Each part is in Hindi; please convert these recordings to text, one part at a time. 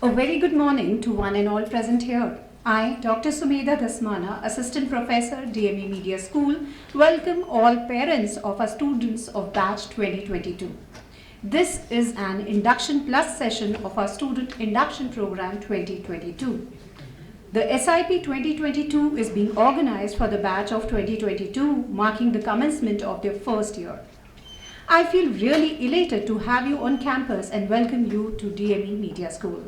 A very good morning to one and all present here. I, Dr. Sumedha Dasmana, Assistant Professor, DME Media School, welcome all parents of our students of Batch 2022. This is an Induction Plus session of our Student Induction Program 2022. The SIP 2022 is being organized for the batch of 2022, marking the commencement of their first year. I feel really elated to have you on campus and welcome you to DME Media School.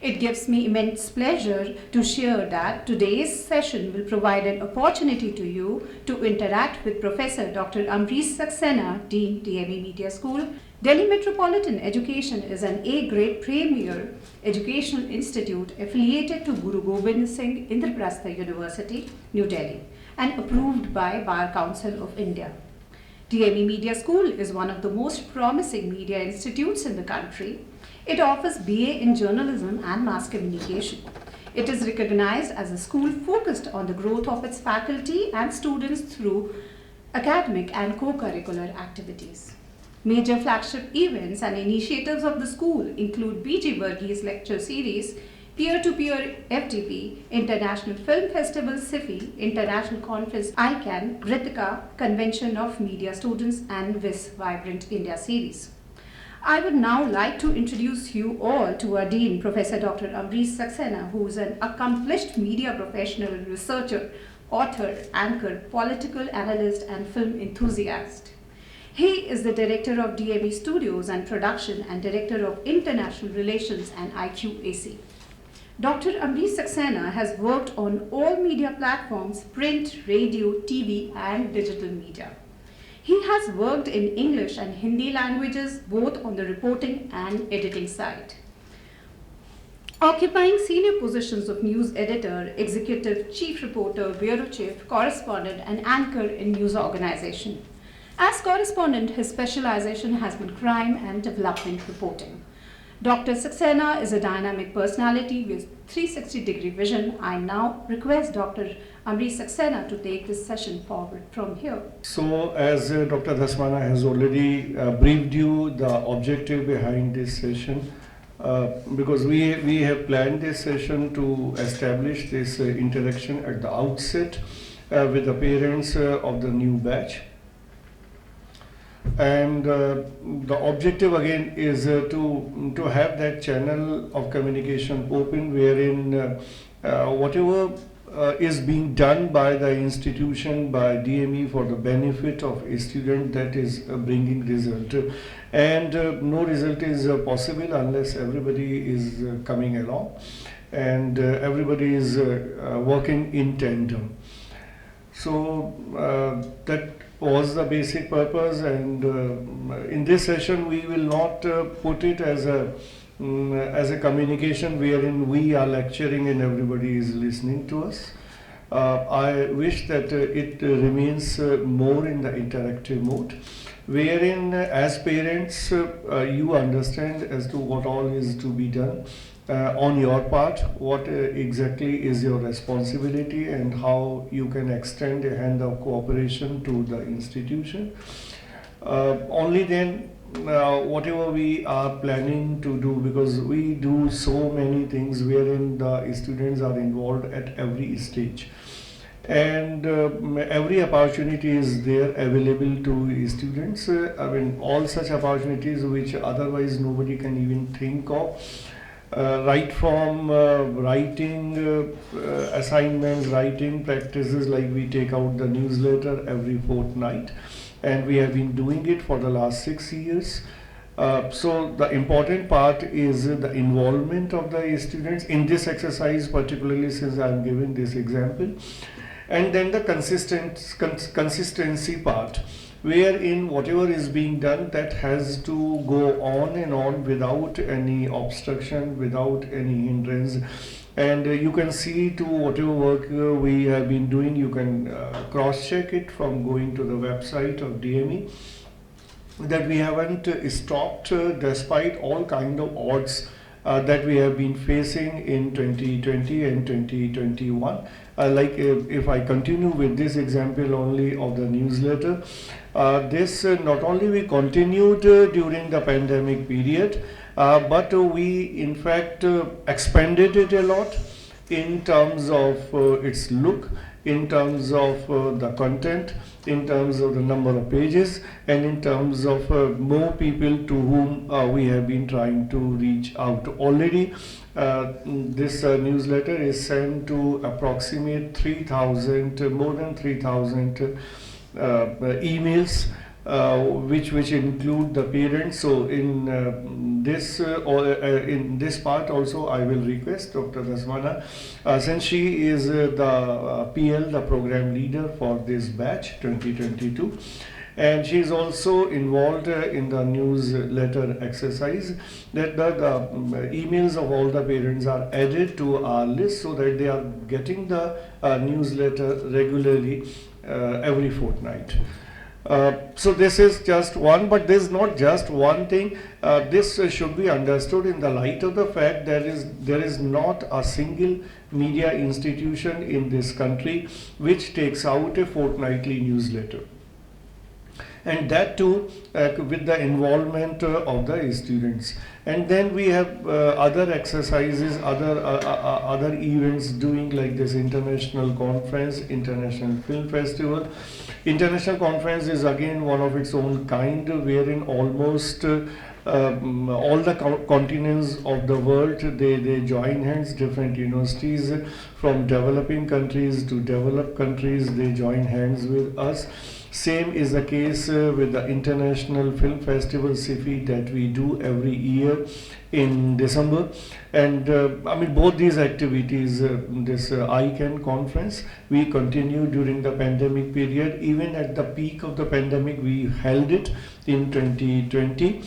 It gives me immense pleasure to share that today's session will provide an opportunity to you to interact with Professor Dr. Amrish Saxena, Dean, DME Media School. Delhi Metropolitan Education is an A-grade premier educational institute affiliated to Guru Gobind Singh Indraprastha University, New Delhi, and approved by Bar Council of India. DME Media School is one of the most promising media institutes in the country. It offers BA in journalism and mass communication. It is recognized as a school focused on the growth of its faculty and students through academic and co-curricular activities. Major flagship events and initiatives of the school include B.G. Varghese Lecture Series, Peer-to-Peer FTP, International Film Festival SIFI, International Conference ICANN, Ritika, Convention of Media Students, and VIS Vibrant India Series. I would now like to introduce you all to our Dean, Professor Dr. Amrish Saxena, who is an accomplished media professional, researcher, author, anchor, political analyst, and film enthusiast. He is the Director of DME Studios and Production and Director of International Relations and IQAC. Dr. Amrish Saxena has worked on all media platforms, print, radio, TV, and digital media. He has worked in English and Hindi languages, both on the reporting and editing side. Occupying senior positions of news editor, executive chief reporter, bureau chief, correspondent, and anchor in news organization. As correspondent, his specialization has been crime and development reporting. Dr. Saxena is a dynamic personality with 360-degree vision. I now request Dr. Amrish Saxena to take this session forward from here. So, as Dr. Dasmana has already briefed you the objective behind this session, because we have planned this session to establish this interaction at the outset with the parents of the new batch. And the objective again is to have that channel of communication open, wherein whatever is being done by the institution, by DME for the benefit of a student, that is bringing result. And no result is possible unless everybody is coming along and everybody is working in tandem. So that was the basic purpose, and in this session we will not put it as a communication wherein we are lecturing and everybody is listening to us. I wish that it remains more in the interactive mode, wherein as parents you understand as to what all is to be done on your part, what exactly is your responsibility, and how you can extend a hand of cooperation to the institution. Only then whatever we are planning to do, because we do so many things wherein the students are involved at every stage, and every opportunity is there available to students. I mean, all such opportunities which otherwise nobody can even think of. Right from writing assignments, writing practices, like we take out the newsletter every fortnight, and we have been doing it for the last 6 years. So the important part is the involvement of the students in this exercise, particularly since I am giving this example, and then the consistency part, wherein whatever is being done, that has to go on and on without any obstruction, without any hindrance. And you can see to whatever work we have been doing, you can cross-check it from going to the website of DME, that we haven't stopped despite all kind of odds that we have been facing in 2020 and 2021. Like if I continue with this example only of the newsletter, this not only we continued during the pandemic period, but we in fact expanded it a lot in terms of its look, in terms of the content, in terms of the number of pages, and in terms of more people to whom we have been trying to reach out. Already, this newsletter is sent to approximate 3,000, more than 3,000 emails, which include the parents. So in this part also, I will request Dr. Dasmana, since she is the PL, the program leader for this batch 2022, and she is also involved in the newsletter exercise, that the emails of all the parents are added to our list so that they are getting the newsletter regularly every fortnight. So this is just one, but this is not just one thing. This should be understood in the light of the fact that there is not a single media institution in this country which takes out a fortnightly newsletter, and that too with the involvement of the students. And then we have other exercises, other events doing, like this international conference, International Film Festival. International conference is again one of its own kind, wherein almost all the continents of the world, they join hands. Different universities from developing countries to developed countries, they join hands with us. Same is the case with the International Film Festival SIFI that we do every year in December. And I mean, both these activities, this ICANN conference, we continue during the pandemic period. Even at the peak of the pandemic, we held it in 2020.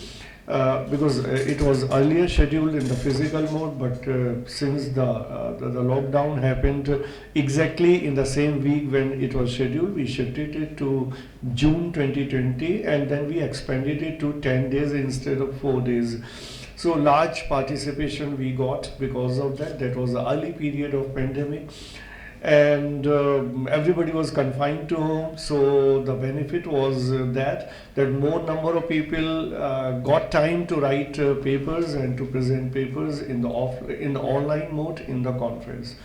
Because it was earlier scheduled in the physical mode, but since the lockdown happened exactly in the same week when it was scheduled, we shifted it to June 2020, and then we expanded it to 10 days instead of 4 days. So large participation we got because of that. That was the early period of pandemic, and everybody was confined to home. So the benefit was that more number of people got time to write papers and to present papers in the online mode in the conference.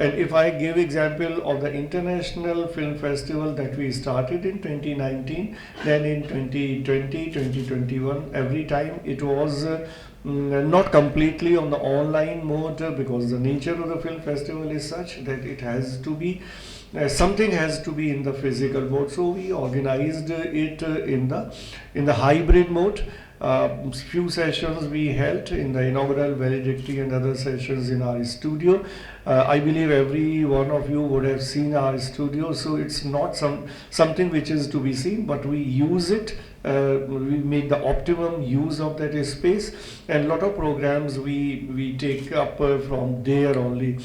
And if I give example of the International Film Festival that we started in 2019, then in 2020, 2021, every time it was not completely on the online mode, because the nature of the film festival is such that it has to be something has to be in the physical mode. So we organized it in the hybrid mode. Few sessions we held in the inaugural valedictory and other sessions in our studio. I believe every one of you would have seen our studio, so it's not something which is to be seen, but we use it. We make the optimum use of that space, and a lot of programs we take up from there only.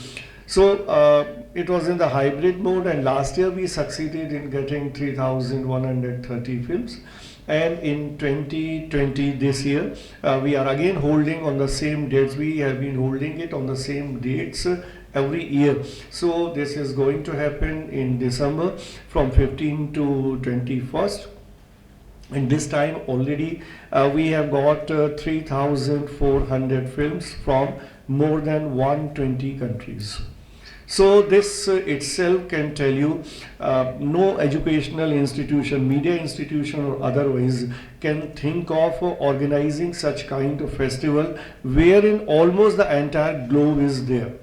So it was in the hybrid mode, and last year we succeeded in getting 3,130 films. And in 2020, this year, we are again holding on the same dates. We have been holding it on the same dates every year. So this is going to happen in December from 15 to 21st. And this time already we have got 3,400 films from more than 120 countries. So this itself can tell you no educational institution, media institution or otherwise, can think of organizing such kind of festival wherein almost the entire globe is there.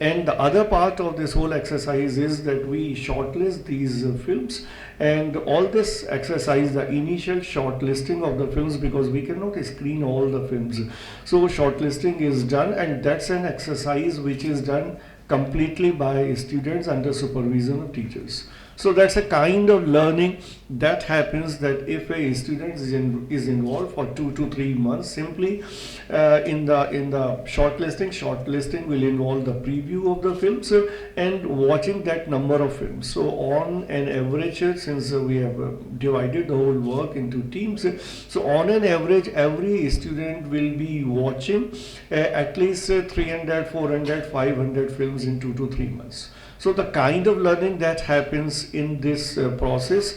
And the other part of this whole exercise is that we shortlist these films, and all this exercise, the initial shortlisting of the films, because we cannot screen all the films. So shortlisting is done, and that's an exercise which is done completely by students under supervision of teachers. So that's a kind of learning that happens, that if a student is involved for 2 to 3 months, simply in the shortlisting will involve the preview of the films and watching that number of films. So on an average, since we have divided the whole work into teams, so on an average every student will be watching at least 300, 400, 500 films in 2 to 3 months. So the kind of learning that happens in this process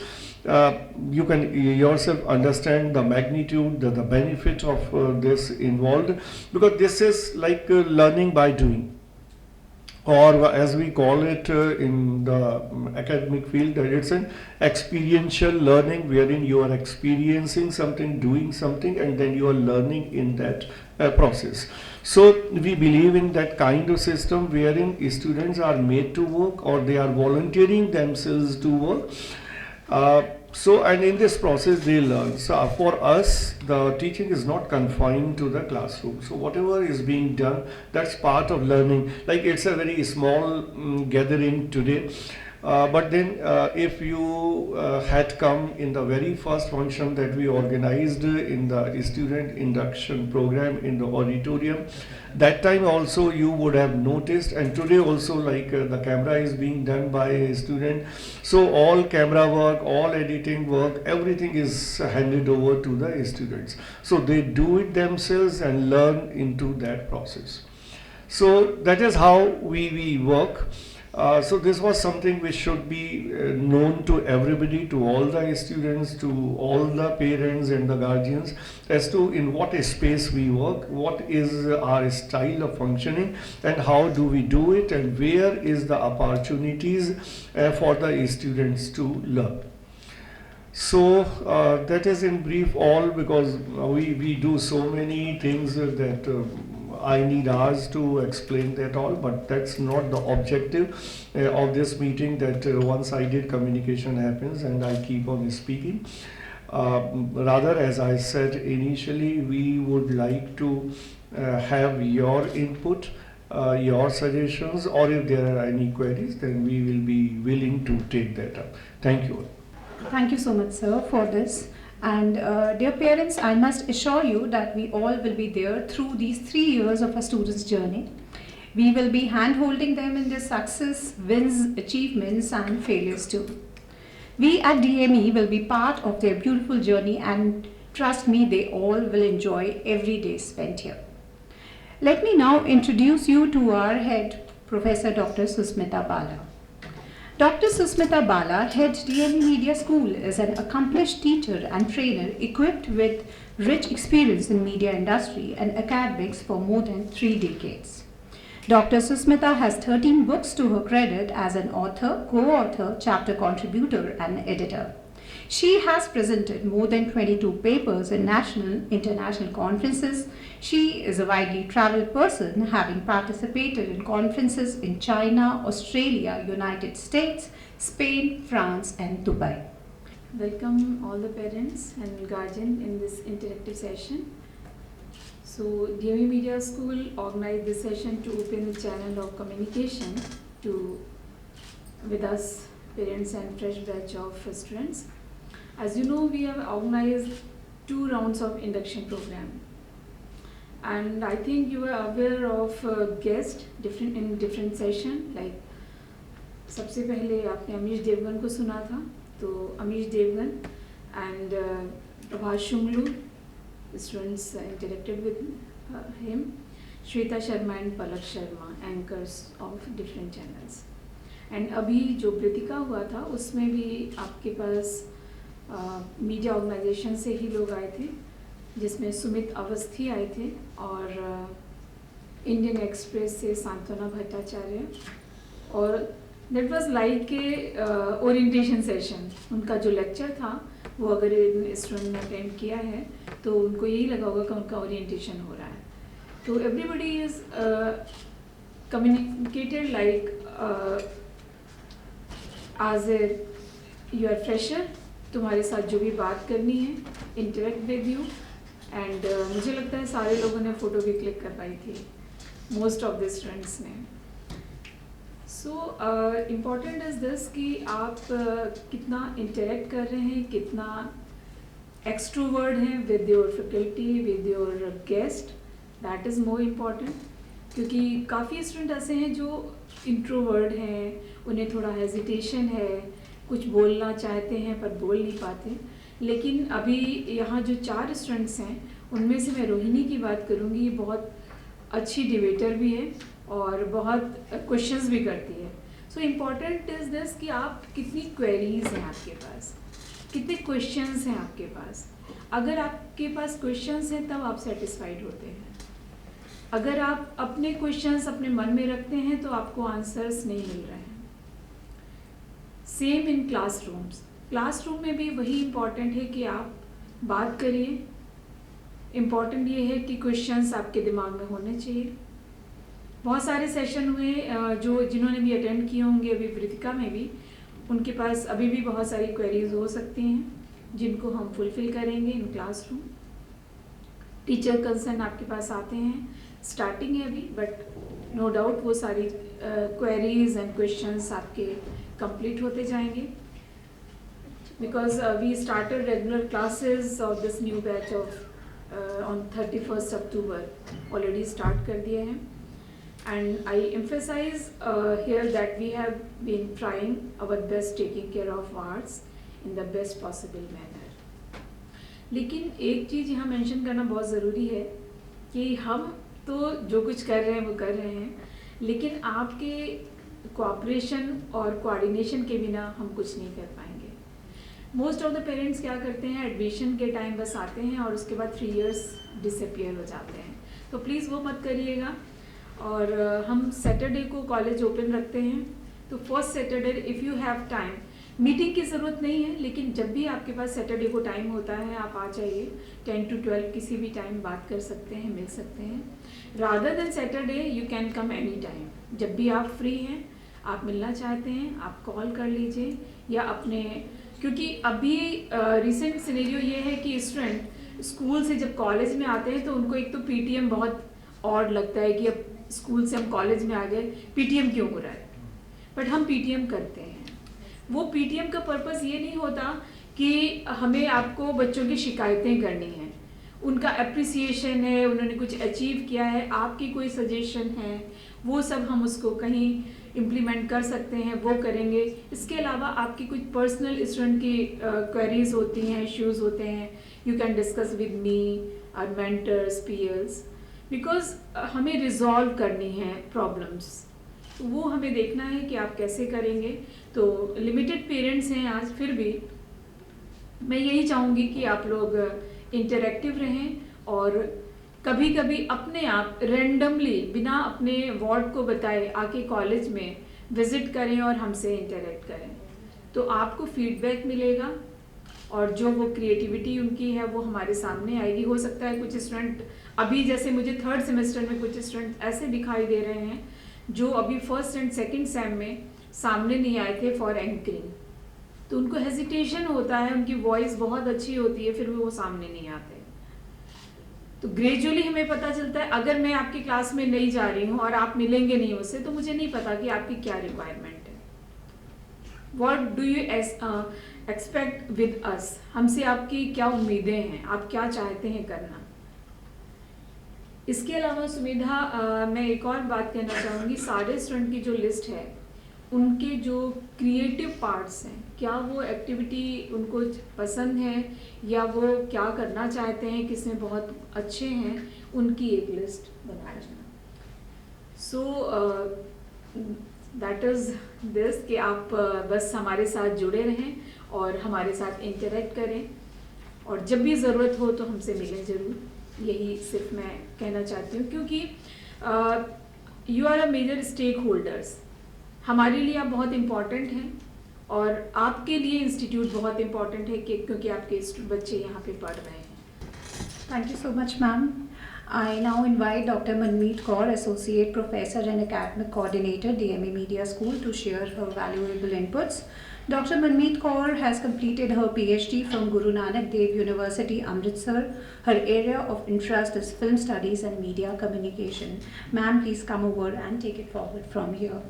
you can yourself understand the magnitude, the benefit of this involved, because this is like learning by doing, or as we call it in the academic field, that it's an experiential learning, wherein you are experiencing something, doing something, and then you are learning in that process. So we believe in that kind of system wherein students are made to work, or they are volunteering themselves to work. And in this process they learn. So for us, the teaching is not confined to the classroom. So whatever is being done, that's part of learning. Like it's a very small gathering today. But then if you had come in the very first function that we organized in the student induction program in the auditorium, that time also you would have noticed, and today also, like the camera is being done by a student, so all camera work, all editing work, everything is handed over to the students. So they do it themselves and learn into that process. So that is how we work. So this was something which should be known to everybody, to all the students, to all the parents and the guardians, as to in what space we work, what is our style of functioning, and how do we do it, and where is the opportunities for the students to learn. So that is in brief all, because we do so many things that I need hours to explain that all, but that's not the objective of this meeting, that one-sided communication happens and I keep on speaking. Rather, as I said initially, we would like to have your input, your suggestions, or if there are any queries, then we will be willing to take that up. Thank you. Thank you so much, sir, for this. And dear parents, I must assure you that we all will be there through these 3 years of a student's journey. We will be hand-holding them in their success, wins, achievements, and failures too. We at DME will be part of their beautiful journey, and trust me, they all will enjoy every day spent here. Let me now introduce you to our head, Professor Dr. Susmita Bala. Dr. Susmita Bala, head DME Media School, is an accomplished teacher and trainer equipped with rich experience in media industry and academics for more than 3 decades. Dr. Susmita has 13 books to her credit as an author, co-author, chapter contributor, and editor. She has presented more than 22 papers in national, international conferences. She is a widely traveled person, having participated in conferences in China, Australia, United States, Spain, France, and Dubai. Welcome all the parents and guardians in this interactive session. So, DME Media School organized this session to open the channel of communication with us, parents and fresh batch of students. As you know, we have organized 2 rounds of induction program, and I think you are aware of guests in different session. Like सबसे पहले आपने अमीश देवगन को सुना था, तो Amish Devgan and Prabhash Shunglu, students interacted with him, Shweta Sharma and Palak Sharma, anchors of different channels. And अभी जो ब्रितिका हुआ था, उसमें भी आपके पास मीडिया ऑर्गेनाइजेशन से ही लोग आए थे, जिसमें सुमित अवस्थी आए थे और इंडियन एक्सप्रेस से सांत्वना भट्टाचार्य, और that was like a orientation session. उनका जो लेक्चर था वो अगर स्टूडेंट ने अटेंड किया है तो उनको यही लगा होगा कि उनका ओरिएंटेशन हो रहा है. तो everybody is communicated like as a you are fresher, तुम्हारे साथ जो भी बात करनी है, इंटरेक्ट विद यू. एंड मुझे लगता है सारे लोगों ने फ़ोटो भी क्लिक करवाई थी, मोस्ट ऑफ द स्टूडेंट्स ने. सो इम्पॉर्टेंट इज़ दिस कि आप कितना इंटरेक्ट कर रहे हैं, कितना एक्सट्रोवर्ड हैं with your faculty, with your guest. That is more important, क्योंकि काफ़ी स्टूडेंट ऐसे हैं जो इंट्रोवर्ड हैं, उन्हें थोड़ा हेजिटेशन है, कुछ बोलना चाहते हैं पर बोल नहीं पाते. लेकिन अभी यहाँ जो 4 स्टूडेंट्स हैं, उनमें से मैं रोहिणी की बात करूँगी. ये बहुत अच्छी डिबेटर भी है और बहुत क्वेश्चंस भी करती है. सो इम्पॉर्टेंट इज़ दिस कि आप कितनी क्वेरीज हैं आपके पास. कितने क्वेश्चंस हैं आपके पास। अगर आपके पास क्वेश्चंस हैं तब आप सेटिस्फाइड होते हैं। अगर आप अपने क्वेश्चंस अपने मन में रखते हैं तो आपको आंसर्स नहीं मिल रहे हैं। सेम इन क्लासरूम्स, क्लासरूम में भी वही इम्पॉर्टेंट है कि आप बात करिए। इम्पॉर्टेंट ये है कि क्वेश्चंस आपके दिमाग में होने चाहिए। बहुत सारे सेशन हुए जो जिन्होंने भी अटेंड किए होंगे, अभी वृतिका में भी, उनके पास अभी भी बहुत सारी क्वेरीज हो सकती हैं जिनको हम फुलफिल करेंगे इन क्लासरूम। टीचर कंसर्न आपके पास आते हैं, स्टार्टिंग है अभी, बट नो डाउट वो सारी क्वेरीज एंड क्वेश्चंस आपके कंप्लीट होते जाएंगे। Because we started regular classes of this new batch of on 31st October already start कर दिए हैं। And I emphasize here that we have been trying our best taking care of arts in the best possible manner. लेकिन एक चीज़ यहाँ मेंशन करना बहुत ज़रूरी है कि हम तो जो कुछ कर रहे हैं वो कर रहे हैं, लेकिन आपके कोऑपरेशन और कोऑर्डिनेशन के बिना हम कुछ नहीं कर पाएंगे। मोस्ट ऑफ द पेरेंट्स क्या करते हैं, एडमिशन के टाइम बस आते हैं और उसके बाद 3 years डिसअपियर हो जाते हैं। तो प्लीज़ वो मत करिएगा। और हम सैटरडे को कॉलेज ओपन रखते हैं, तो first Saturday if you have time, meeting की ज़रूरत नहीं है, लेकिन जब भी आपके पास सैटरडे को टाइम होता है आप आ जाइए। 10 to 12 किसी भी टाइम बात कर सकते हैं, मिल सकते हैं। Rather than Saturday you can come any time. जब भी आप फ्री हैं, आप मिलना चाहते हैं, आप कॉल कर लीजिए या अपने, क्योंकि अभी रिसेंट सिनेरियो ये है कि स्टूडेंट स्कूल से जब कॉलेज में आते हैं तो उनको एक तो पीटीएम बहुत ऑड लगता है कि अब स्कूल से हम कॉलेज में आ गए, पीटीएम क्यों हो रहा है, बट हम पीटीएम करते हैं। वो पीटीएम का पर्पस ये नहीं होता कि हमें आपको बच्चों की शिकायतें करनी हैं, उनका अप्रिसिएशन है, उन्होंने कुछ अचीव किया है, आपकी कोई सजेशन है, वो सब हम उसको कहीं इम्प्लीमेंट कर सकते हैं, वो करेंगे। इसके अलावा आपकी कुछ पर्सनल स्टूडेंट की क्वेरीज होती हैं, इश्यूज होते हैं, you can discuss with me, our mentors, peers, because हमें रिजॉल्व करनी है प्रॉब्लम्स, तो वो हमें देखना है कि आप कैसे करेंगे। तो लिमिटेड पेरेंट्स हैं आज, फिर भी मैं यही चाहूँगी कि आप लोग इंटरेक्टिव रहें और कभी कभी अपने आप रेंडमली बिना अपने वार्ड को बताए आके कॉलेज में विजिट करें और हमसे इंटरेक्ट करें, तो आपको फीडबैक मिलेगा और जो वो क्रिएटिविटी उनकी है वो हमारे सामने आएगी। हो सकता है कुछ स्टूडेंट अभी, जैसे मुझे 3rd सेमेस्टर में कुछ स्टूडेंट ऐसे दिखाई दे रहे हैं जो अभी 1st and 2nd सेम में सामने नहीं आए थे फॉर एंकरिंग, तो उनको हेजिटेशन होता है, उनकी वॉइस बहुत अच्छी होती है, फिर भी वो सामने नहीं आते। तो ग्रेजुअली हमें पता चलता है, अगर मैं आपकी क्लास में नहीं जा रही हूँ और आप मिलेंगे नहीं उससे, तो मुझे नहीं पता कि आपकी क्या रिक्वायरमेंट है। What do you expect with us, हमसे आपकी क्या उम्मीदें हैं, आप क्या चाहते हैं करना। इसके अलावा सुमिधा, मैं एक और बात कहना चाहूँगी, सारे स्टूडेंट की जो लिस्ट है उनके जो क्रिएटिव पार्ट्स हैं, क्या वो एक्टिविटी उनको पसंद है या वो क्या करना चाहते हैं, किसमें बहुत अच्छे हैं, उनकी एक लिस्ट बना लेना। सो दैट इज़ दिस कि आप बस हमारे साथ जुड़े रहें और हमारे साथ इंटरेक्ट करें, और जब भी ज़रूरत हो तो हमसे मिलें ज़रूर। यही सिर्फ मैं कहना चाहती हूँ, क्योंकि you are a major stakeholders, हमारे लिए आप बहुत इम्पॉर्टेंट हैं और आपके लिए इंस्टीट्यूट बहुत इम्पॉर्टेंट है क्योंकि आपके बच्चे यहाँ पे पढ़ रहे हैं। Thank you so much, ma'am. I now invite Dr. Manmeet Kaur, Associate Professor and Academic Coordinator, DMA Media School, to share her valuable inputs. Dr. Manmeet Kaur has completed her PhD from Guru Nanak Dev University, Amritsar. Her area of interest is film studies and media communication. Ma'am, please come over and take it forward from here.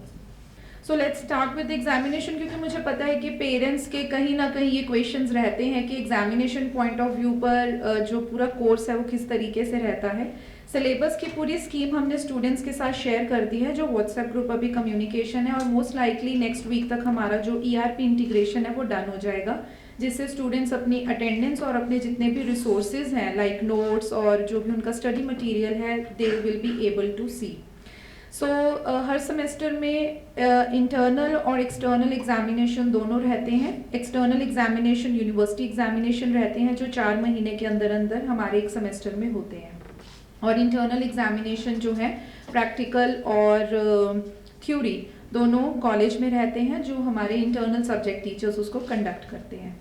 So let's start with examination, क्योंकि मुझे पता है कि पेरेंट्स के कहीं ना कहीं ये क्वेश्चंस रहते हैं कि एग्जामिनेशन पॉइंट ऑफ व्यू पर जो पूरा कोर्स है वो किस तरीके से रहता है। सिलेबस की पूरी स्कीम हमने स्टूडेंट्स के साथ शेयर कर दी है, जो व्हाट्सएप ग्रुप अभी कम्युनिकेशन है, और मोस्ट लाइकली नेक्स्ट वीक तक हमारा जो ERP इंटीग्रेशन है वो डन हो जाएगा, जिससे स्टूडेंट्स अपनी अटेंडेंस और अपने जितने भी रिसोर्सेज हैं लाइक नोट्स और जो भी उनका स्टडी मटीरियल है, they will be able to see. So हर सेमेस्टर में इंटरनल और एक्सटर्नल एग्जामिनेशन दोनों रहते हैं। एक्सटर्नल एग्जामिनेशन यूनिवर्सिटी एग्जामिनेशन रहते हैं जो 4 महीने के अंदर अंदर हमारे एक सेमेस्टर में होते हैं, और इंटरनल एग्जामिनेशन जो है प्रैक्टिकल और थ्योरी दोनों कॉलेज में रहते हैं, जो हमारे इंटरनल सब्जेक्ट टीचर्स उसको कंडक्ट करते हैं।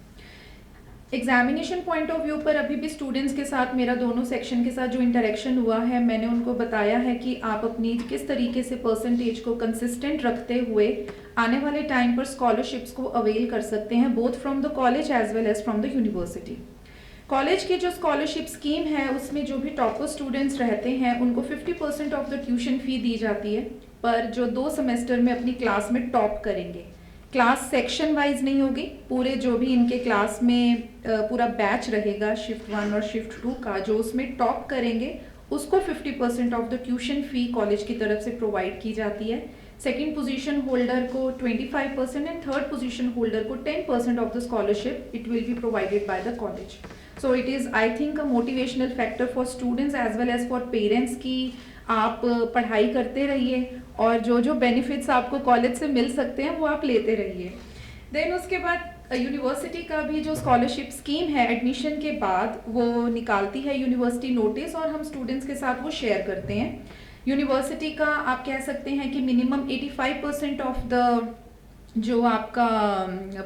एग्जामिनेशन पॉइंट ऑफ व्यू पर अभी भी स्टूडेंट्स के साथ मेरा दोनों सेक्शन के साथ जो इंटरेक्शन हुआ है, मैंने उनको बताया है कि आप अपनी किस तरीके से परसेंटेज को कंसिस्टेंट रखते हुए आने वाले टाइम पर स्कॉलरशिप्स को अवेल कर सकते हैं, both from the college as well as from the university. College की जो स्कॉलरशिप स्कीम है उसमें जो भी टॉपर स्टूडेंट्स रहते हैं उनको 50% ऑफ द ट्यूशन फी दी जाती है, पर जो 2 सेमेस्टर में अपनी क्लास में टॉप करेंगे, क्लास सेक्शन वाइज नहीं होगी, पूरे जो भी इनके क्लास में पूरा बैच रहेगा शिफ्ट 1 और शिफ्ट 2 का, जो उसमें टॉप करेंगे उसको 50% of the tuition fee college की तरफ से प्रोवाइड की जाती है। सेकंड पोजीशन होल्डर को 25% एंड थर्ड पोजीशन होल्डर को 10% of the scholarship it will be provided by the college. So it is I think a motivational factor for students as well as for parents की आप पढ़ाई करते रहिए और जो जो बेनिफिट्स आपको कॉलेज से मिल सकते हैं वो आप लेते रहिए। देन उसके बाद यूनिवर्सिटी का भी जो स्कॉलरशिप स्कीम है एडमिशन के बाद वो निकालती है यूनिवर्सिटी नोटिस, और हम स्टूडेंट्स के साथ वो शेयर करते हैं। यूनिवर्सिटी का आप कह सकते हैं कि मिनिमम 85% ऑफ द जो आपका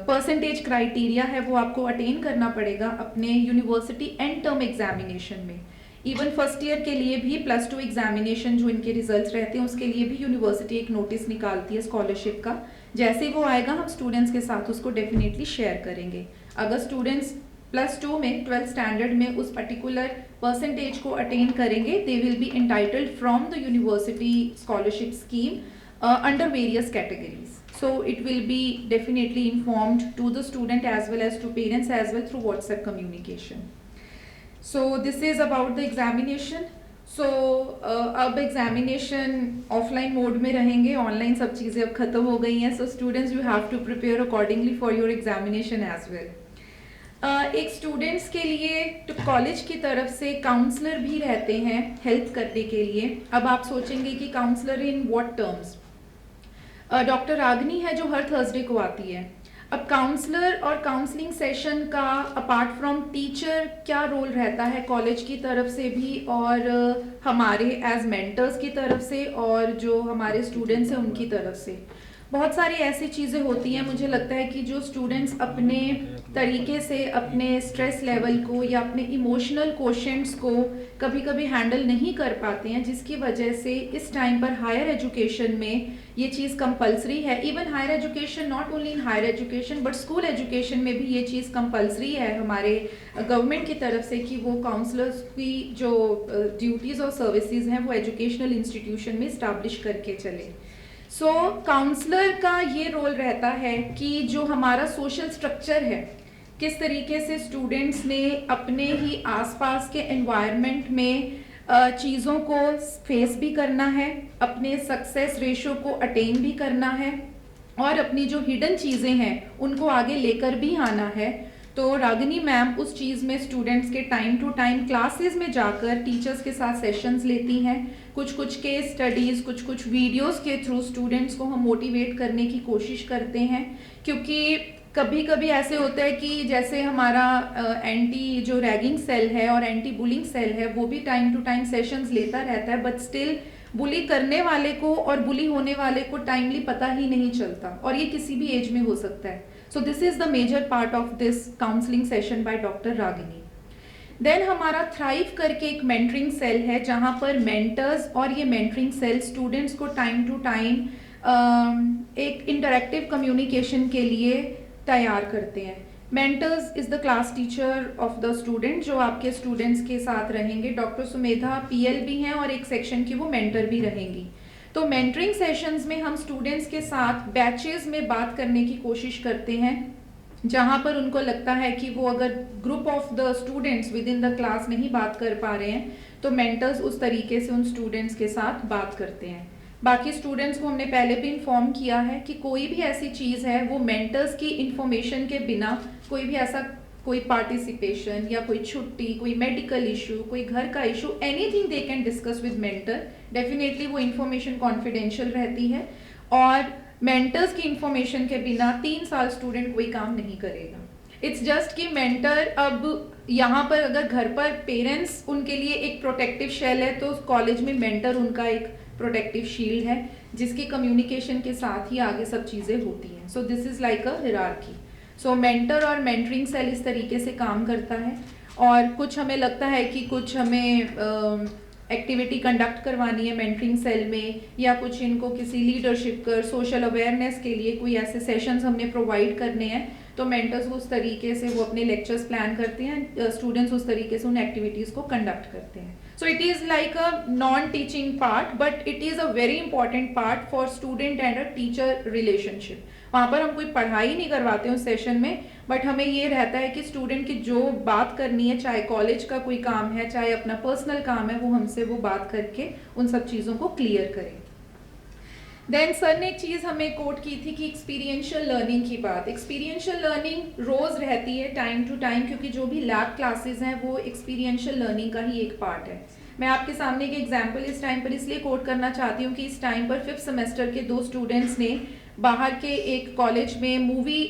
परसेंटेज क्राइटेरिया है वो आपको अटेन करना पड़ेगा अपने यूनिवर्सिटी एंड टर्म एग्जामिनेशन में। इवन फर्स्ट ईयर के लिए भी +2 एग्जामिनेशन जो इनके रिजल्ट्स रहते हैं उसके लिए भी यूनिवर्सिटी एक नोटिस निकालती है स्कॉलरशिप का। जैसे ही वो आएगा हम स्टूडेंट्स के साथ उसको डेफिनेटली शेयर करेंगे। अगर स्टूडेंट्स +2 में 12th स्टैंडर्ड में उस पर्टिकुलर परसेंटेज को अटेन करेंगे, दे will B entitled from the university scholarship scheme under various categories. So it will be definitely informed to the student as well as to parents as well through WhatsApp communication. So this is about the examination. So अब एग्जामिनेशन ऑफलाइन मोड में रहेंगे, ऑनलाइन सब चीज़ें अब ख़त्म हो गई हैं। So students you have to prepare accordingly for your examination as well. एक स्टूडेंट्स के लिए तो कॉलेज की तरफ से काउंसलर भी रहते हैं हेल्प करने के लिए। अब आप सोचेंगे कि counsellor in what terms. Doctor Ragini है जो हर थर्सडे को आती है। अब काउंसलर और काउंसलिंग सेशन का अपार्ट फ्रॉम टीचर क्या रोल रहता है कॉलेज की तरफ से भी और हमारे एज मेंटर्स की तरफ से और जो हमारे स्टूडेंट्स हैं उनकी तरफ से, बहुत सारी ऐसी चीज़ें होती हैं। मुझे लगता है कि जो स्टूडेंट्स अपने तरीके से अपने स्ट्रेस लेवल को या अपने इमोशनल कोशेंट्स को कभी कभी हैंडल नहीं कर पाते हैं, जिसकी वजह से इस टाइम पर हायर एजुकेशन में ये चीज़ कंपलसरी है। Even higher education, not only in higher education but school education में भी ये चीज़ कंपलसरी है हमारे गवर्नमेंट की तरफ से कि वो काउंसलर्स की जो ड्यूटीज़ और सर्विसेज हैं वो एजुकेशनल इंस्टीट्यूशन में इस्टेब्लिश करके चले। सो काउंसलर का ये रोल रहता है कि जो हमारा सोशल स्ट्रक्चर है, किस तरीके से स्टूडेंट्स ने अपने ही आसपास के एनवायरनमेंट में चीज़ों को फेस भी करना है, अपने सक्सेस रेशो को अटेन भी करना है और अपनी जो हिडन चीज़ें हैं उनको आगे लेकर भी आना है। तो रागिनी मैम उस चीज़ में स्टूडेंट्स के टाइम टू टाइम क्लासेस में जाकर टीचर्स के साथ सेशंस लेती हैं। कुछ केस स्टडीज़, कुछ वीडियोस के थ्रू स्टूडेंट्स को हम मोटिवेट करने की कोशिश करते हैं, क्योंकि कभी कभी ऐसे होता है कि जैसे हमारा एंटी जो रैगिंग सेल है और एंटी बुलिंग सेल है वो भी टाइम टू टाइम सेशंस लेता रहता है, बट स्टिल बुली करने वाले को और बुली होने वाले को टाइमली पता ही नहीं चलता, और ये किसी भी एज में हो सकता है। So this is the major part of this counselling session by doctor Ragini. Then हमारा थ्राइव करके एक मेंटरिंग सेल है जहाँ पर मेंटर्स और ये मेंटरिंग सेल स्टूडेंट्स को टाइम टू टाइम एक इंटरेक्टिव कम्युनिकेशन के लिए तैयार करते हैं। Mentors is the class teacher of the student जो आपके स्टूडेंट्स के साथ रहेंगे। डॉक्टर सुमेधा पीएल भी हैं और एक सेक्शन की वो मेंटर भी रहेंगी। तो मेंटरिंग सेशंस में हम स्टूडेंट्स के साथ बैचेस में बात करने की कोशिश करते हैं, जहाँ पर उनको लगता है कि वो अगर group of the students with in the class नहीं बात कर पा रहे हैं तो मेंटर्स उस तरीके से उन स्टूडेंट्स के साथ बात करते हैं। बाकी स्टूडेंट्स को हमने पहले भी इन्फॉर्म किया है कि कोई भी ऐसी चीज़ है वो मेंटर्स की इन्फॉर्मेशन के बिना कोई भी ऐसा कोई पार्टिसिपेशन या कोई छुट्टी, कोई मेडिकल इशू, कोई घर का issue, anything they can discuss with mentor definitely वो इन्फॉर्मेशन कॉन्फिडेंशियल रहती है, और मेंटर्स की इन्फॉर्मेशन के बिना 3 साल स्टूडेंट कोई काम नहीं करेगा। इट्स जस्ट कि मेंटर, अब यहाँ पर अगर घर पर पेरेंट्स उनके लिए एक प्रोटेक्टिव शेल है, तो कॉलेज में मेंटर उनका एक प्रोटेक्टिव शील्ड है, जिसकी कम्युनिकेशन के साथ ही आगे सब चीज़ें होती हैं। So this is like a hierarchy. So mentor और मेंटरिंग सेल इस तरीके से काम करता है, और कुछ हमें लगता है कि कुछ हमें एक्टिविटी कंडक्ट करवानी है मेंटरिंग सेल में, या कुछ इनको किसी लीडरशिप कर सोशल अवेयरनेस के लिए कोई ऐसे सेशंस हमने प्रोवाइड करने हैं, तो मेंटर्स उस तरीके से वो अपने लेक्चर्स प्लान करते हैं, स्टूडेंट्स उस तरीके से उन एक्टिविटीज़ को कंडक्ट करते हैं। सो it is like a non teaching part, but it is a very important part for student and a teacher relationship. वहाँ पर हम कोई पढ़ाई नहीं करवाते उस सेशन में, बट हमें ये रहता है कि स्टूडेंट की जो बात करनी है, चाहे कॉलेज का कोई काम है, चाहे अपना पर्सनल काम है, वो हमसे वो बात करके उन सब चीज़ों को क्लियर करें। देन सर ने एक चीज़ हमें कोट की थी कि एक्सपीरियंशियल लर्निंग की बात। एक्सपीरियंशियल लर्निंग रोज़ रहती है टाइम टू टाइम, क्योंकि जो भी लैब क्लासेस हैं वो एक्सपीरियंशियल लर्निंग का ही एक पार्ट है। मैं आपके सामने एक एग्जांपल इस टाइम पर इसलिए कोट करना चाहती हूँ कि इस टाइम पर 5th सेमेस्टर के 2 स्टूडेंट्स ने बाहर के एक कॉलेज में मूवी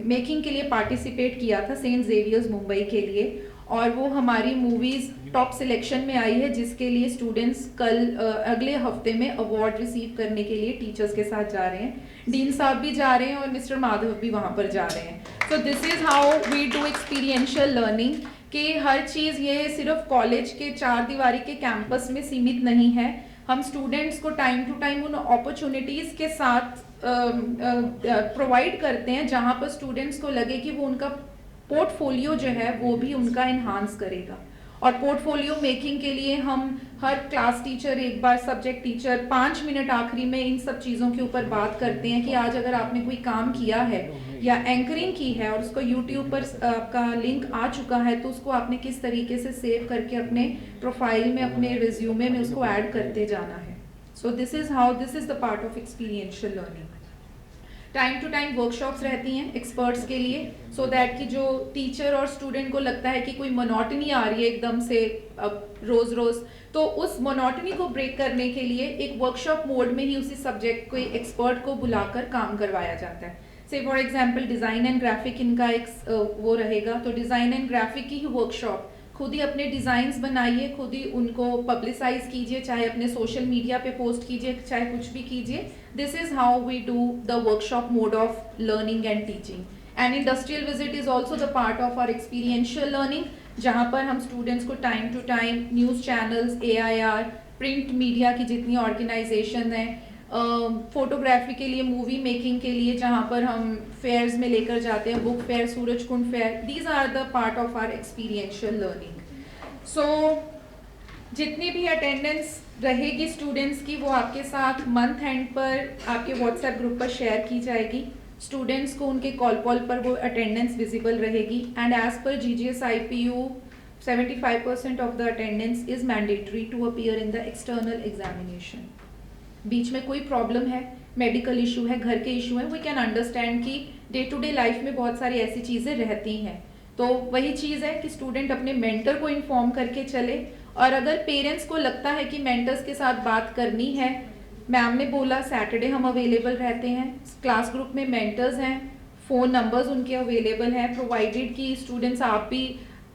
मेकिंग के लिए पार्टिसिपेट किया था, सेंट जेवियर्स मुंबई के लिए, और वो हमारी मूवीज़ टॉप सिलेक्शन में आई है, जिसके लिए स्टूडेंट्स कल अगले हफ्ते में अवार्ड रिसीव करने के लिए टीचर्स के साथ जा रहे हैं। डीन साहब भी जा रहे हैं और मिस्टर माधव भी वहाँ पर जा रहे हैं। So this is how we do experiential learning, कि हर चीज़ ये सिर्फ कॉलेज के 4 दीवारी के कैंपस में सीमित नहीं है। हम स्टूडेंट्स को टाइम टू टाइम उन अपॉर्चुनिटीज़ के साथ प्रोवाइड करते हैं जहाँ पर स्टूडेंट्स को लगे कि वो उनका पोर्टफोलियो जो है वो भी उनका इन्हांस करेगा। और पोर्टफोलियो मेकिंग के लिए हम हर क्लास टीचर, एक बार सब्जेक्ट टीचर 5 मिनट आखिरी में इन सब चीज़ों के ऊपर बात करते हैं कि आज अगर आपने कोई काम किया है या एंकरिंग की है और उसको यूट्यूब पर आपका लिंक आ चुका है, तो उसको आपने किस तरीके से सेव करके अपने प्रोफाइल में, अपने रिज्यूमे में उसको ऐड करते जाना है। So this is the part of experiential learning. Time to time workshops रहती हैं एक्सपर्ट्स के लिए, सो दैट कि जो टीचर और स्टूडेंट को लगता है कि कोई मोनोटनी आ रही है एकदम से अब रोज़ रोज़, तो उस मोनोटनी को ब्रेक करने के लिए एक वर्कशॉप मोड में ही उसी सब्जेक्ट को एक्सपर्ट को बुलाकर काम करवाया जाता है। से for example design and graphic इनका एक वो रहेगा, तो डिज़ाइन एंड ग्राफिक की ही वर्कशॉप, खुद ही अपने डिज़ाइंस बनाइए, खुद ही उनको पब्लिसाइज कीजिए, चाहे अपने सोशल मीडिया पे पोस्ट कीजिए, चाहे कुछ भी कीजिए। This is how we do the workshop mode of learning and teaching. And industrial visit is also the part of our experiential learning, जहाँ पर हम स्टूडेंट्स को time to time news channels, AIR, print media की जितनी ऑर्गेनाइजेशन है, फोटोग्राफी के लिए, मूवी मेकिंग के लिए जहाँ पर हम फेयर्स में लेकर जाते हैं, book fair, Surajkund fair, these are the part of our experiential learning. So जितनी भी अटेंडेंस रहेगी स्टूडेंट्स की, वो आपके साथ मंथ एंड पर आपके व्हाट्सएप ग्रुप पर शेयर की जाएगी। स्टूडेंट्स को उनके कॉल पर वो अटेंडेंस विजिबल रहेगी, and as per GGS IPU 75% of the attendance is mandatory to appear in the external examination. बीच में कोई प्रॉब्लम है, मेडिकल इशू है, घर के इशू है, वी कैन अंडरस्टैंड कि डे टू डे लाइफ में बहुत सारी ऐसी चीज़ें रहती हैं, तो वही चीज़ है कि स्टूडेंट अपने मेंटर को इन्फॉर्म करके चले। और अगर पेरेंट्स को लगता है कि मेंटर्स के साथ बात करनी है, मैम ने बोला सैटरडे हम अवेलेबल रहते हैं, क्लास ग्रुप में मेंटर्स हैं, फ़ोन नंबर्स उनके अवेलेबल हैं, प्रोवाइडेड कि स्टूडेंट्स आप भी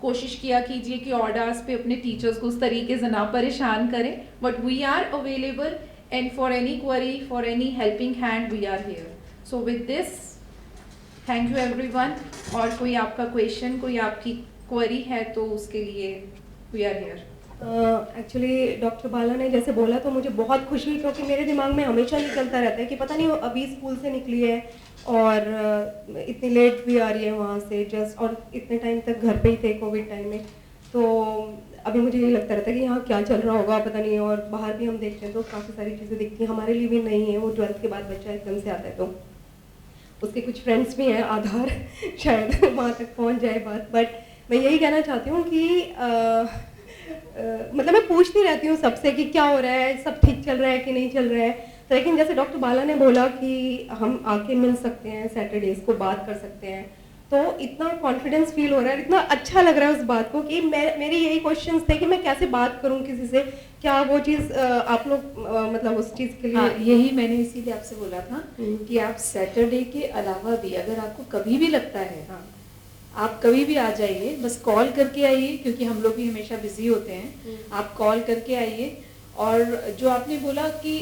कोशिश किया कीजिए कि ऑर्डर्स पे अपने टीचर्स को उस तरीके से ना परेशान करें, but we are available and for any query, for any helping hand, we are here. So with this, thank you everyone. और कोई आपका क्वेश्चन, कोई आपकी क्वेरी है तो उसके लिए we are here. Actually doctor Bala ने जैसे बोला तो मुझे बहुत खुशी हुई, क्योंकि मेरे दिमाग में हमेशा ये चलता रहता है कि पता नहीं वो अभी स्कूल से निकली है और इतनी लेट भी आ रही है वहाँ से जस्ट, और इतने टाइम तक घर पे ही थे कोविड टाइम में, तो अभी मुझे ये लगता रहता है कि यहाँ क्या चल रहा होगा पता नहीं। और बाहर भी हम देखते हैं तो काफ़ी सारी चीज़ें दिखती हैं, हमारे लिए भी नहीं है, वो 12th के बाद बच्चा एकदम से आता है तो उसके कुछ फ्रेंड्स भी हैं, आधार शायद वहाँ तक पहुँच जाए बात। बट मैं यही कहना चाहती हूँ कि मतलब मैं पूछती रहती हूँ सबसे कि क्या हो रहा है, सब ठीक चल रहा है कि नहीं चल रहा है, तो लेकिन जैसे डॉक्टर बाला ने बोला कि हम आके मिल सकते हैं, सैटरडेज को बात कर सकते हैं, तो इतना कॉन्फिडेंस फील हो रहा है, इतना अच्छा लग रहा है उस बात को कि मेरे यही क्वेश्चंस थे कि मैं कैसे बात करूं किसी से, क्या वो चीज़ आप लोग मतलब उस चीज़ के लिए। हाँ, यही मैंने इसीलिए आपसे बोला था कि आप सैटरडे के अलावा भी अगर आपको कभी भी लगता है, हाँ, आप कभी भी आ जाइए, बस कॉल करके आइए, क्योंकि हम लोग भी हमेशा बिजी होते हैं। आप कॉल करके आइए। और जो आपने बोला कि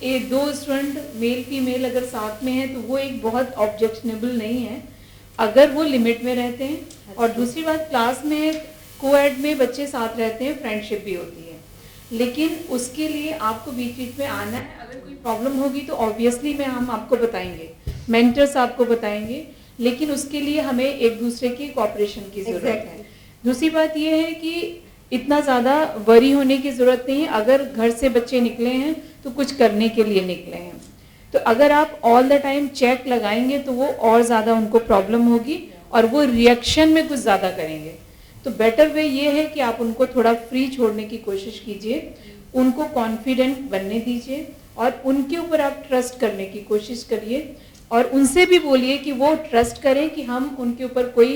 एक दो स्टूडेंट मेल फीमेल अगर साथ में है तो वो एक बहुत ऑब्जेक्शनेबल नहीं है अगर वो लिमिट में रहते हैं। और दूसरी बात, क्लास में कोएड में बच्चे साथ रहते हैं, फ्रेंडशिप भी होती है, लेकिन उसके लिए आपको बीच बीच में आना है। अगर कोई प्रॉब्लम होगी तो ऑब्वियसली हम आपको बताएंगे, मेंटर्स आपको बताएंगे, लेकिन उसके लिए हमें एक दूसरे की कोऑपरेशन की ज़रूरत है। दूसरी बात ये है कि इतना ज़्यादा वरी होने की ज़रूरत नहीं है। अगर घर से बच्चे निकले हैं तो कुछ करने के लिए निकले हैं, तो अगर आप ऑल द टाइम चेक लगाएंगे तो वो और ज़्यादा उनको प्रॉब्लम होगी और वो रिएक्शन में कुछ ज़्यादा करेंगे। तो बेटर वे ये है कि आप उनको थोड़ा फ्री छोड़ने की कोशिश कीजिए, उनको कॉन्फिडेंट बनने दीजिए और उनके ऊपर आप ट्रस्ट करने की कोशिश करिए। और उनसे भी बोलिए कि वो ट्रस्ट करें कि हम उनके ऊपर कोई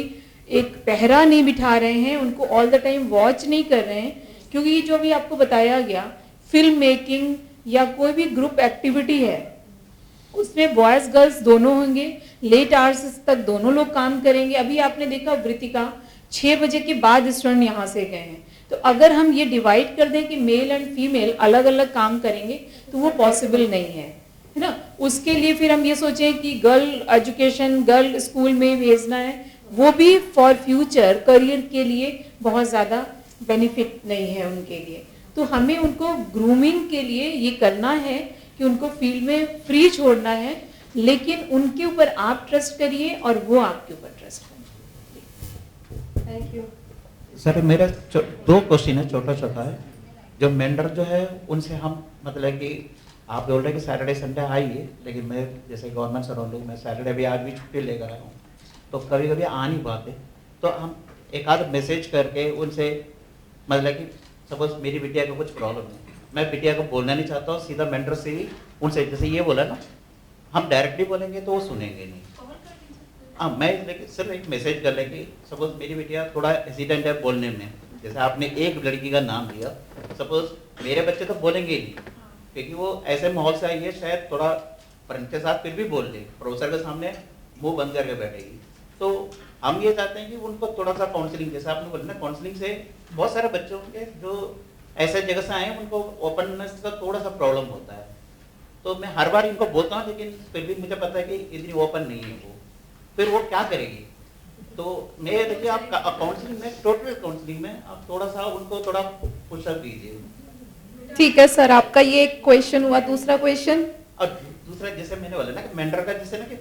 एक पहरा नहीं बिठा रहे हैं, उनको ऑल द टाइम वॉच नहीं कर रहे हैं। क्योंकि ये जो भी आपको बताया गया, फिल्म मेकिंग या कोई भी ग्रुप एक्टिविटी है, उसमें बॉयज़ गर्ल्स दोनों होंगे, लेट आवर्स तक दोनों लोग काम करेंगे। अभी आपने देखा वृतिका 6 बजे के बाद स्टूडेंट यहाँ से गए हैं। तो अगर हम ये डिवाइड कर दें कि मेल एंड फीमेल अलग अलग काम करेंगे तो वो पॉसिबल नहीं है ना। उसके लिए फिर हम ये सोचें कि गर्ल एजुकेशन, गर्ल स्कूल में भेजना है, वो भी फॉर फ्यूचर करियर के लिए बहुत ज़्यादा बेनिफिट नहीं है उनके लिए। तो हमें उनको ग्रूमिंग के लिए ये करना है कि उनको फील्ड में फ्री छोड़ना है, लेकिन उनके ऊपर आप ट्रस्ट करिए और वो आपके ऊपर ट्रस्ट करें। Thank you sir. मेरा 2 क्वेश्चन है, छोटा छोटा है। जो मेंटर जो है उनसे हम मतलब कि आप बोल रहे हैं कि सैटरडे संडे आइए, लेकिन मैं जैसे गवर्नमेंट सराउंड हूँ, मैं सैटरडे भी आज भी छुट्टी लेकर आया हूँ, तो कभी कभी आ नहीं पाते। तो हम एक आध मैसेज करके उनसे मतलब कि सपोज मेरी बिटिया को कुछ प्रॉब्लम है, मैं बिटिया को बोलना नहीं चाहता हूँ, सीधा मेंटर से ही उनसे जैसे ये बोला ना, हम डायरेक्टली बोलेंगे तो वो सुनेंगे नहीं। हाँ, मैं सिर्फ एक मैसेज कर लें कि सपोज मेरी बिटिया थोड़ा हेजिटेंट है बोलने में, जैसे आपने एक लड़की का नाम लिया, सपोज मेरे बच्चे तो बोलेंगे ही नहीं, क्योंकि वो ऐसे माहौल से आई है, शायद थोड़ा फ्रेंड के साथ फिर भी बोल ले, प्रोफेसर के सामने मुंह बंद करके बैठेगी। तो हम ये चाहते हैं कि उनको थोड़ा सा काउंसलिंग, जैसे आपने बोला ना, काउंसलिंग से बहुत सारे बच्चे होंगे जो ऐसे जगह से आए हैं, उनको ओपननेस का थोड़ा सा प्रॉब्लम होता है। तो मैं हर बार इनको बोलता हूँ, लेकिन फिर भी मुझे पता है कि इतनी ओपन नहीं है वो, फिर वो क्या करेगी। तो मैं देखिए, आप काउंसलिंग में, टोटल काउंसलिंग में आप थोड़ा सा उनको थोड़ा पुशअप कीजिए। ठीक है सर, आपका ये एक क्वेश्चन हुआ। दूसरा क्वेश्चन? और दूसरा जैसे मैंने बोला ना कि मेंटर का, जैसे ना कि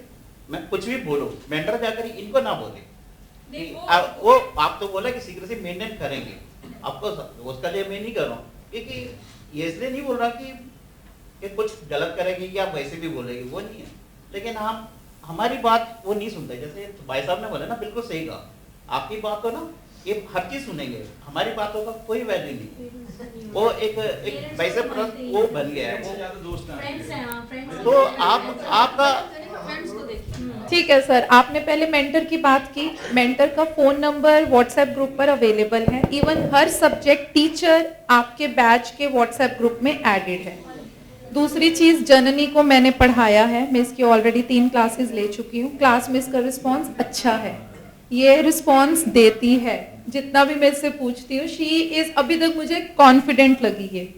मैं कुछ भी बोलूं, मेंटर जाकर इनको ना बोले कि वो आप तो बोला कि सीक्रेसी मेंटेन करेंगे, आपको उसका लिए मैं नहीं कर रहा हूँ, क्योंकि ये इसलिए नहीं बोल रहा कि कुछ गलत करेगी कि आप वैसे भी बोलेगी, वो नहीं है। लेकिन हम हमारी बात वो नहीं सुनते। जैसे भाई साहब ने बोला ना, बिल्कुल सही कहा, आपकी बात हो ना, ये हर चीज सुनेंगे, हमारी बातों का कोई वैल्यू नहीं। वो एक वैसे वो बन गया है वो। तो आपका ठीक है सर, आपने पहले मेंटर की बात की। मेंटर का फोन नंबर व्हाट्सएप ग्रुप पर अवेलेबल है। इवन हर सब्जेक्ट टीचर आपके बैच के व्हाट्सएप ग्रुप में एडेड है। दूसरी चीज, जननी को मैंने पढ़ाया है, मैं इसकी ऑलरेडी 3 क्लासेस ले चुकी हूँ। क्लास में इसका रिस्पॉन्स अच्छा है, ये रिस्पॉन्स देती है, जितना भी मैं इससे पूछती हूँ, शी इज अभी तक मुझे कॉन्फिडेंट लगी है।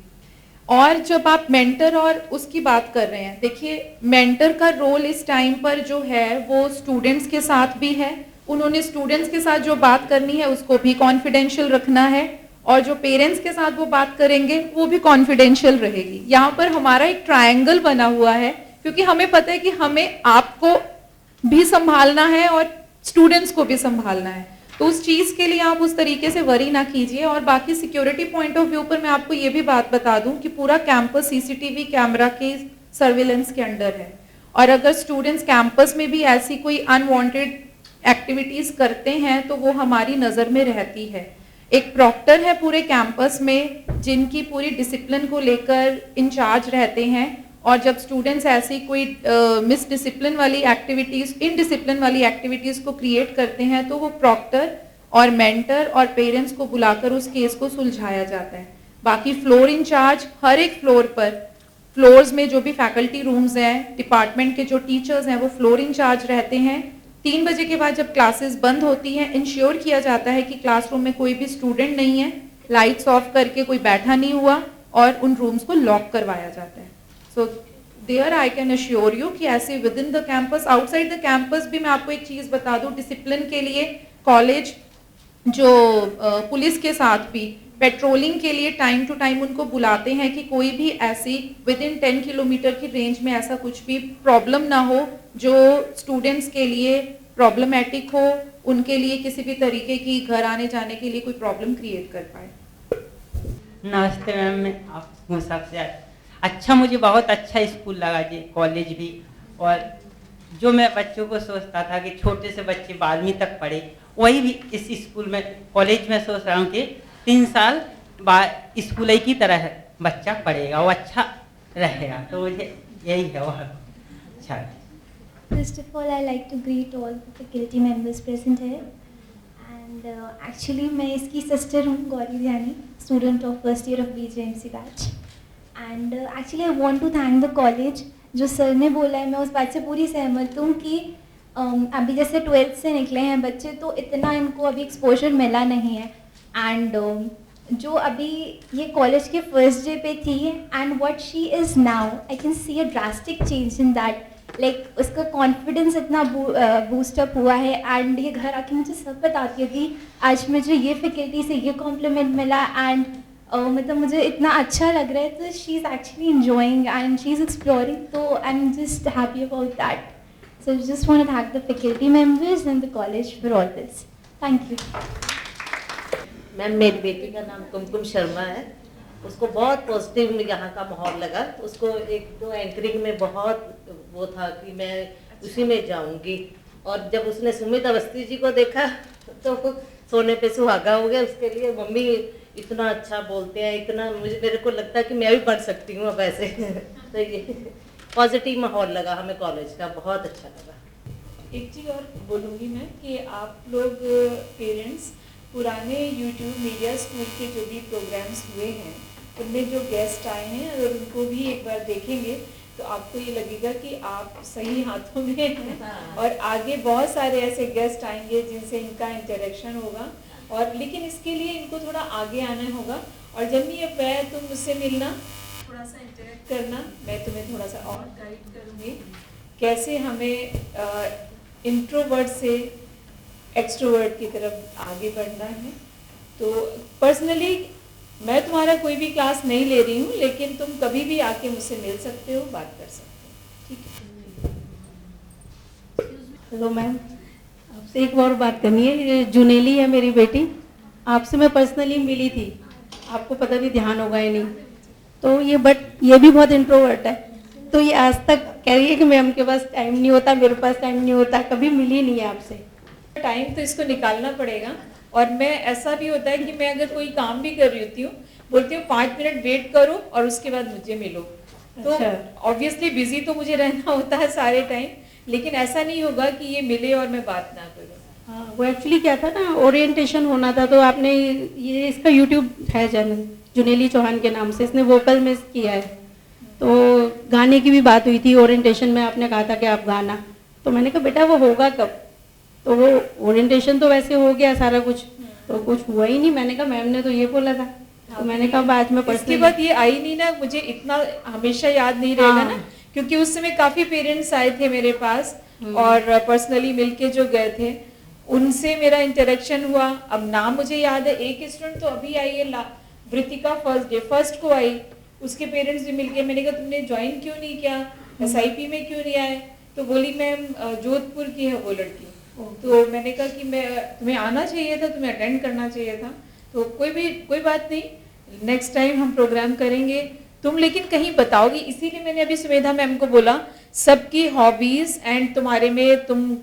और जब आप मेंटर और उसकी बात कर रहे हैं, देखिए मेंटर का रोल इस टाइम पर जो है वो स्टूडेंट्स के साथ भी है। उन्होंने स्टूडेंट्स के साथ जो बात करनी है उसको भी कॉन्फिडेंशियल रखना है, और जो पेरेंट्स के साथ वो बात करेंगे वो भी कॉन्फिडेंशियल रहेगी। यहाँ पर हमारा एक ट्रायंगल बना हुआ है, क्योंकि हमें पता है कि हमें आपको भी संभालना है और स्टूडेंट्स को भी संभालना है। तो उस चीज के लिए आप उस तरीके से वरी ना कीजिए। और बाकी सिक्योरिटी पॉइंट ऑफ व्यू पर मैं आपको ये भी बात बता दूं कि पूरा कैंपस सीसीटीवी कैमरा के सर्विलेंस के अंडर है, और अगर स्टूडेंट्स कैंपस में भी ऐसी कोई अनवांटेड एक्टिविटीज करते हैं तो वो हमारी नजर में रहती है। एक प्रॉक्टर है पूरे कैंपस में जिनकी पूरी डिसिप्लिन को लेकर इंचार्ज रहते हैं, और जब स्टूडेंट्स ऐसी कोई मिसडिसिप्लिन वाली एक्टिविटीज़, इनडिसिप्लिन वाली एक्टिविटीज़ को क्रिएट करते हैं, तो वो प्रॉक्टर और मेंटर और पेरेंट्स को बुलाकर उस केस को सुलझाया जाता है। बाकी फ्लोर इंचार्ज हर एक फ्लोर पर, फ्लोर्स में जो भी फैकल्टी रूम्स हैं, डिपार्टमेंट के जो टीचर्स हैं, वो फ्लोर इंचार्ज रहते हैं। 3 बजे के बाद जब क्लासेस बंद होती हैं, इंश्योर किया जाता है कि क्लासरूम में कोई भी स्टूडेंट नहीं है, लाइट्स ऑफ करके कोई बैठा नहीं हुआ और उन रूम्स को लॉक करवाया जाता है। So there I can assure you कि ऐसे within the campus, outside the campus भी मैं आपको एक चीज़ बता दूं, डिसिप्लिन के लिए कॉलेज जो पुलिस के साथ भी पेट्रोलिंग के लिए टाइम टू टाइम उनको बुलाते हैं कि कोई भी ऐसी विद इन 10 किलोमीटर की रेंज में ऐसा कुछ भी प्रॉब्लम ना हो जो स्टूडेंट्स के लिए प्रॉब्लमेटिक हो, उनके लिए किसी भी तरीके की घर आने जाने के लिए कोई प्रॉब्लम क्रिएट कर पाए। नमस्ते मैम, मैं आपको सबसे अच्छा, मुझे बहुत अच्छा स्कूल लगा जी, कॉलेज भी। और जो मैं बच्चों को सोचता था कि छोटे से बच्चे 12वीं तक पढ़े, वही भी इस स्कूल में, कॉलेज में सोच रहा हूँ कि 3 साल बाद स्कूल की तरह बच्चा पढ़ेगा, वो अच्छा रहेगा। तो मुझे यही है वो अच्छा। First of all, I like to greet all the faculty members present here. And actually, मैं इसकी sister हूँ, गौरी ध्यानी, student of first year of BJMC batch. And actually, I want to thank the college. जो सर ने बोला है, मैं उस बात से पूरी सहमत हूँ कि अभी जैसे 12th से निकले हैं बच्चे, तो इतना इनको अभी एक्सपोजर मिला नहीं है। एंड जो अभी ये कॉलेज के फर्स्ट डे पे थी, and what she is now, I can see a drastic change in that. Like उसका कॉन्फिडेंस इतना बूस्टअप हुआ है, एंड ये घर आके मुझे सब बताती है कि आज मुझे ये फैकल्टी से ये कॉम्प्लीमेंट मिला, एंड मतलब मुझे इतना अच्छा लग रहा है। तो she is actually enjoying and she is exploring, तो I am just happy about that. So just want to thank the faculty members and the college for all this. Thank you ma'am. मेरी बेटी का नाम कुमकुम शर्मा है, उसको बहुत पॉजिटिव यहाँ का माहौल लगा। उसको 1-2 एंकरिंग में बहुत वो था कि मैं उसी में जाऊंगी, और जब उसने सुमित अवस्थी जी को देखा तो सोने पे सुहागा हो गया उसके लिए। मम्मी इतना अच्छा बोलते हैं, इतना मेरे को लगता है कि मैं भी पढ़ सकती हूँ अब ऐसे। तो ये पॉजिटिव माहौल लगा हमें कॉलेज का, बहुत अच्छा लगा। एक चीज़ और बोलूँगी मैं कि आप लोग पेरेंट्स पुराने यूट्यूब मीडिया स्कूल के जो भी प्रोग्राम्स हुए हैं, उनमें जो गेस्ट आए हैं, अगर उनको भी एक बार देखेंगे तो आपको ये लगेगा कि आप सही हाथों में हैं। और आगे बहुत सारे ऐसे गेस्ट आएंगे जिनसे इनका इंटरेक्शन होगा, और लेकिन इसके लिए इनको थोड़ा आगे आना होगा। और जब भी अब मैं तुम मुझसे मिलना, थोड़ा सा इंटरेक्ट करना, मैं तुम्हें थोड़ा सा और गाइड करूँगी कैसे हमें इंट्रोवर्ट से एक्सट्रोवर्ट की तरफ आगे बढ़ना है। तो पर्सनली मैं तुम्हारा कोई भी क्लास नहीं ले रही हूँ, लेकिन तुम कभी भी आके मुझसे मिल सकते हो, बात कर सकते हो, ठीक है। हेलो मैम, आपसे एक और बात करनी है। ये जुनेली है मेरी बेटी, आपसे मैं पर्सनली मिली थी, आपको पता भी ध्यान होगा या नहीं। तो ये भी बहुत इंट्रोवर्ट है, तो ये आज तक कह रही है कि मैम के पास टाइम नहीं होता, मेरे पास टाइम नहीं होता, कभी मिली नहीं है आपसे। टाइम तो इसको निकालना पड़ेगा। और मैं ऐसा भी होता है कि मैं अगर कोई काम भी कर रही होती हूँ, बोलती हूँ 5 मिनट वेट करो और उसके बाद मुझे मिलो। तो ऑब्वियसली बिजी तो मुझे रहना होता है सारे टाइम, लेकिन ऐसा नहीं होगा कि ये मिले और मैं बात ना करूँ। हाँ, वो एक्चुअली क्या था ना, ओरिएंटेशन होना था, तो आपने ये इसका यूट्यूब है चैनल जुनेली चौहान के नाम से, इसने वोकल में किया है। तो गाने की भी बात हुई थी ओरिएंटेशन में, आपने कहा था कि आप गाना, तो मैंने कहा बेटा वो होगा कब। तो वो ओरिएंटेशन तो वैसे हो गया सारा कुछ, तो कुछ हुआ ही नहीं। मैंने कहा मैम ने तो ये बोला था, तो मैंने कहा बाद में इसके बाद ये आई नहीं ना, मुझे इतना हमेशा याद नहीं रहेगा ना, क्योंकि उस समय काफ़ी पेरेंट्स आए थे मेरे पास और पर्सनली मिलके जो गए थे उनसे मेरा इंटरेक्शन हुआ। अब नाम मुझे याद है, एक स्टूडेंट तो अभी आई है वृतिका, फर्स्ट को आई, उसके पेरेंट्स भी मिलके, मैंने कहा तुमने ज्वाइन क्यों नहीं किया, SIP में क्यों नहीं आए, तो बोली मैम जोधपुर की है वो लड़की। तो मैंने कहा कि मैं तुम्हें आना चाहिए था, तुम्हें अटेंड करना चाहिए था। तो कोई बात नहीं, नेक्स्ट टाइम हम प्रोग्राम करेंगे। तुम लेकिन कहीं बताओगी, इसीलिए मैंने अभी सुमेधा मैम को बोला सबकी हॉबीज एंड तुम्हारे में तुम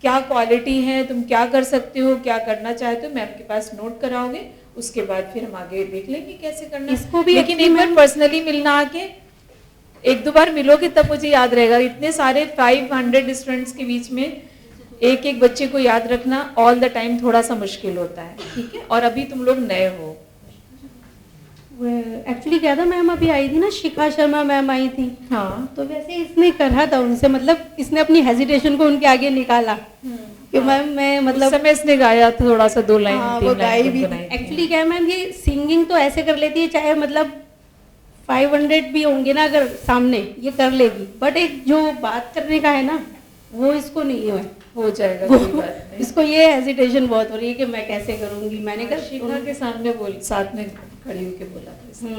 क्या क्वालिटी है, तुम क्या कर सकते हो, क्या करना चाहते हो, मैम के पास नोट कराओगे, उसके बाद फिर हम आगे देख लेंगे कैसे करना। इसको भी लेकिन एक बार पर्सनली मिलना आके, एक दो बार मिलोगे तब मुझे याद रहेगा। इतने सारे 500 स्टूडेंट्स के बीच में एक एक बच्चे को याद रखना ऑल द टाइम थोड़ा सा मुश्किल होता है, ठीक है। और अभी तुम लोग नए हो। एक्चुअली क्या था, मैम अभी आई थी ना, शिखा शर्मा मैम आई थी, हाँ, तो वैसे इसने कहा था उनसे, मतलब इसने अपनी हेजिटेशन को उनके आगे निकाला कि मैम मैं मतलब उस समय इसने गाया था थोड़ा सा 2 लाइन, हाँ, 3 वो लाइन गाई भी गुनगुनाई थी। एक्चुअली क्या है मैम, ये सिंगिंग तो ऐसे कर लेती है, चाहे मतलब 500 भी होंगे ना अगर सामने, ये कर लेगी, बट एक जो बात करने का है ना, वो इसको नहीं है, हो जाएगा, कोई बात नहीं। इसको ये हेजिटेशन बहुत हो रही है कि मैं कैसे करूंगी। मैंने कहा शिखा के सामने बोल, साथ में खड़ी होके बोला था इसने।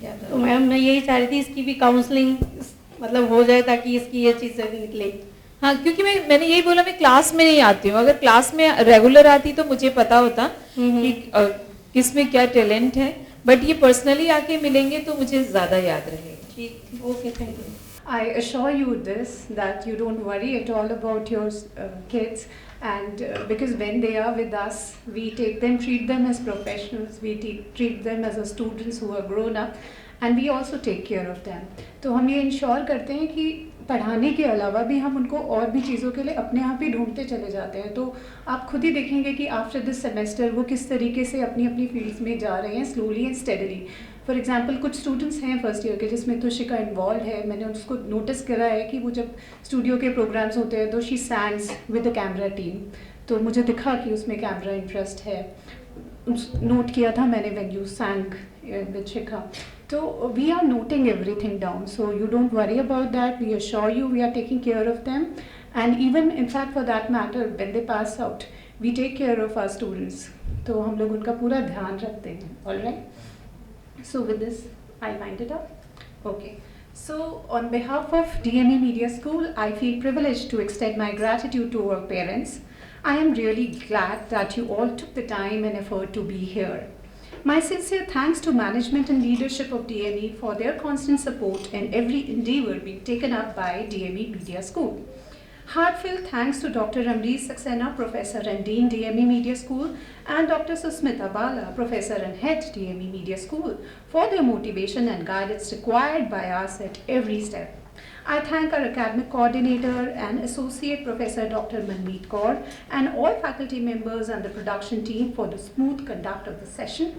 याद आ तो मैम मैं यही चाह रही थी इसकी भी काउंसलिंग मतलब हो जाए ताकि इसकी ये चीज़ निकले। हाँ, क्योंकि मैंने यही बोला, मैं क्लास में नहीं आती हूँ। अगर क्लास में रेगुलर आती तो मुझे पता होता कि किस में क्या टैलेंट है, बट ये पर्सनली आके मिलेंगे तो मुझे ज़्यादा याद रहेगा। ठीक, okay, thank you. I assure you this, that you don't worry at all about your kids, and because when they are with us, we take them, treat them as professionals, we treat them as a students who are grown up, and we also take care of them. तो हम ये इंश्योर करते हैं कि पढ़ाने के अलावा भी हम उनको और भी चीज़ों के लिए अपने आप ही ढूंढते चले जाते हैं। तो आप खुद ही देखेंगे कि आफ्टर दिस सेमेस्टर वो किस तरीके से अपनी अपनी फील्ड्स में जा रहे हैं, slowly and steadily. For example कुछ स्टूडेंट्स हैं फर्स्ट ईयर के जिसमें तुशिका इन्वॉल्व है, मैंने उसको नोटिस करा है कि वो जब स्टूडियो के प्रोग्राम्स होते हैं तो she sangs with the camera team, तो मुझे दिखा कि उसमें कैमरा इंटरेस्ट है, नोट किया था मैंने when you sang with Shikha. तो we are noting everything down, so you don't worry about that, we assure you we are taking care of them, and even in fact for that matter when they pass out we take care of our students, तो हम लोग उनका पूरा ध्यान रखते हैं। Alright, so with this I wind it up. Okay, so on behalf of DME Media School, I feel privileged to extend my gratitude to our parents. I am really glad that you all took the time and effort to be here. My sincere thanks to management and leadership of DME for their constant support in every endeavor being taken up by DME Media School. Heartfelt thanks to Dr. Ramrees Saxena, Professor and Dean, DME Media School, and Dr. Susmita Bala, Professor and Head, DME Media School, for their motivation and guidance required by us at every step. I thank our academic coordinator and Associate Professor Dr. Manmeet Kaur and all faculty members and the production team for the smooth conduct of the session.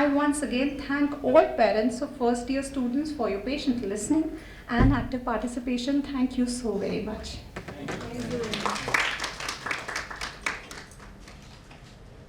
I once again thank all parents of first year students for your patient listening and active participation. Thank you so very much. Thank you.